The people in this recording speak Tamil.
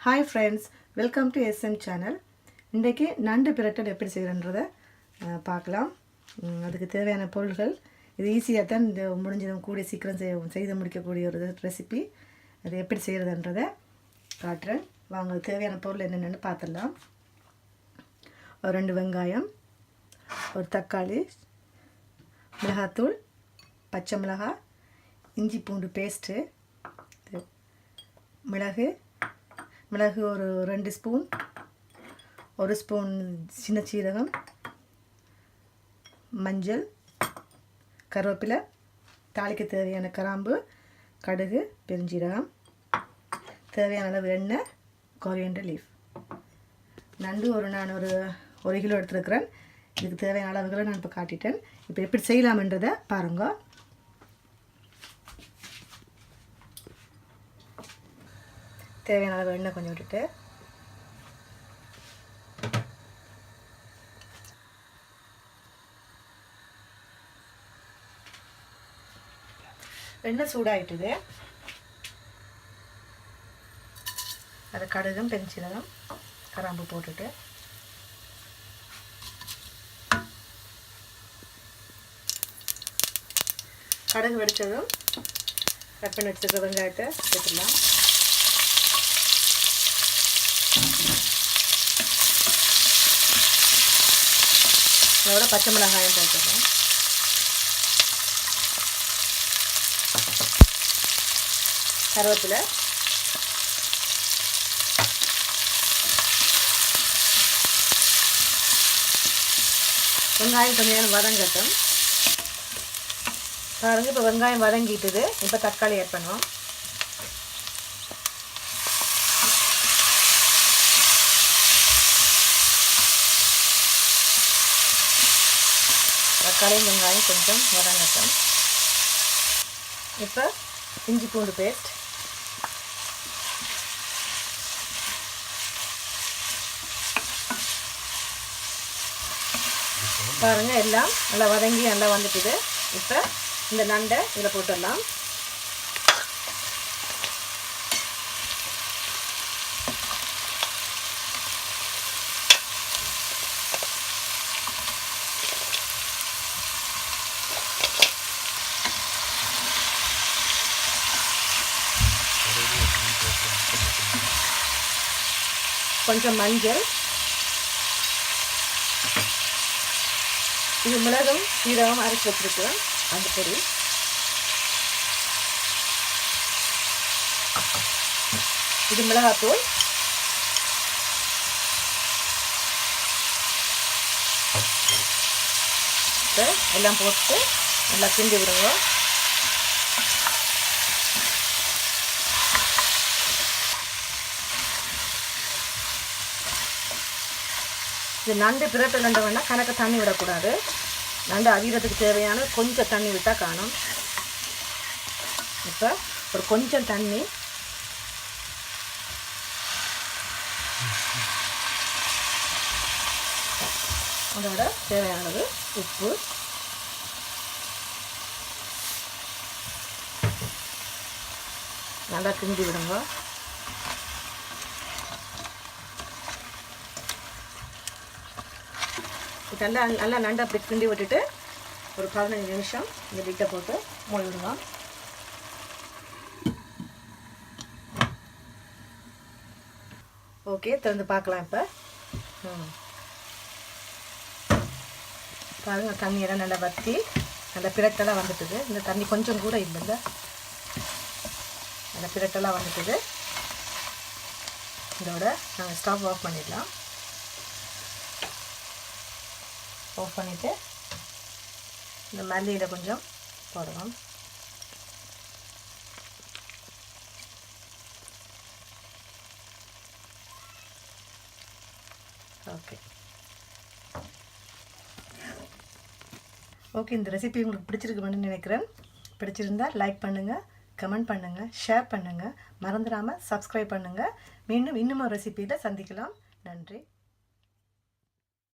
Hi friends, welcome to SM channel. இன்றைக்கு நண்டு பிரட்டல் எப்படி செய்யறன்றதை பார்க்கலாம். அதுக்கு தேவையான பொருட்கள் இது ஈஸியாக தான் இந்த முடிஞ்சதும் கூடிய சீக்கிரம் செய்து முடிக்கக்கூடிய ஒரு ரெசிபி. அது எப்படி செய்கிறதுன்றதை காட்டுறேன். வாங்க தேவையான பொருள் என்னென்னு பார்த்துடலாம். ஒரு 2 வெங்காயம், ஒரு தக்காளி, மிளகாத்தூள், பச்சை மிளகாய், இஞ்சி பூண்டு பேஸ்ட்டு, மிளகு ஒரு 2 ஸ்பூன், 1 ஸ்பூன் சின்ன சீரகம், மஞ்சள், கருவேப்பிலை, தாளிக்க தேவையான கிராம்பு, கடுகு, பெருஞ்சீரகம், தேவையான அளவு எண்ணெய், கொரியண்டர் லீஃப். நண்டு நான் ஒரு 1 கிலோ எடுத்துருக்கிறேன். இதுக்கு தேவையான அளவுகளை நான் இப்போ காட்டிட்டேன். இப்போ எப்படி செய்யலாம்ன்றதை பாருங்க. தேவையான அளவு எண்ணெய் கொஞ்சம் விட்டுட்டு எண்ணெய் சூடாயிட்டுது. அது கடுகும் பெருஞ்சீரகம் கிராம்பு போட்டுட்டு கடுகு வெடிச்சதும் கட் பண்ணி வச்சுருக்க வெங்காயத்தை சேர்த்துடலாம். அதோட பச்சை மிளகாயும் போட்டுடுறோம். கருவேப்பிலை, வெங்காயம் கொஞ்சம் நேரம் வதங்கட்டும். பாருங்க, இப்போ வெங்காயம் வதங்கிட்டுது. இப்போ தக்காளி ஆட் பண்ணுவோம். தக்காளியும் வெங்காயம் கொஞ்சம் வதங்கட்டும். இப்போ இஞ்சி பூண்டு பேஸ்ட், பாருங்கள் எல்லாம் நல்லா வதங்கி நல்லா வந்துட்டுது. இப்போ இந்த நண்டை இதில் போட்டுடலாம். கொஞ்சம் மஞ்சள், இது மிளகும் சீரகம் அரைச்சி வச்சிருக்கேன் அந்த பொடி, இது மிளகாத்தூள், எல்லாம் போட்டு நல்லா கிண்டி விடுங்க. இது நண்டு பிரட்டல் நண்டு வேணால் கணக்கு தண்ணி விடக்கூடாது. நண்டு அவியறதுக்கு தேவையான கொஞ்சம் தண்ணி விட்டால் காணும். இப்போ ஒரு கொஞ்சம் தண்ணி, அதோட தேவையானது உப்பு, நல்லா கிண்டி விடுங்க. நல்லா நண்டை அப்படி கிண்டி விட்டுட்டு ஒரு 15 நிமிஷம் இந்த லிட்டை போட்டு மூடி விடுவோம். ஓகே, திறந்து பார்க்கலாம். இப்போ பாருங்கள், தண்ணியெல்லாம் நல்லா வற்றி நல்லா பிரட்டெல்லாம் வந்துட்டுது. இந்த தண்ணி கொஞ்சம் கூட இல்லைங்க, நல்லா பிரட்டெல்லாம் வந்துட்டுது. இதோட நாங்கள் ஸ்டவ் ஆஃப் பண்ணிடலாம். ஆஃப் பண்ணிவிட்டு இந்த மல்லியில் கொஞ்சம் போடுவோம். ஓகே, இந்த ரெசிபி உங்களுக்கு பிடிச்சிருக்குன்னு நினைக்கிறேன். பிடிச்சிருந்தால் லைக் பண்ணுங்கள், கமெண்ட் பண்ணுங்கள், ஷேர் பண்ணுங்கள், மறந்துடாமல் சப்ஸ்கிரைப் பண்ணுங்கள். மீண்டும் இன்னும் ஒரு ரெசிபியில் சந்திக்கலாம். நன்றி.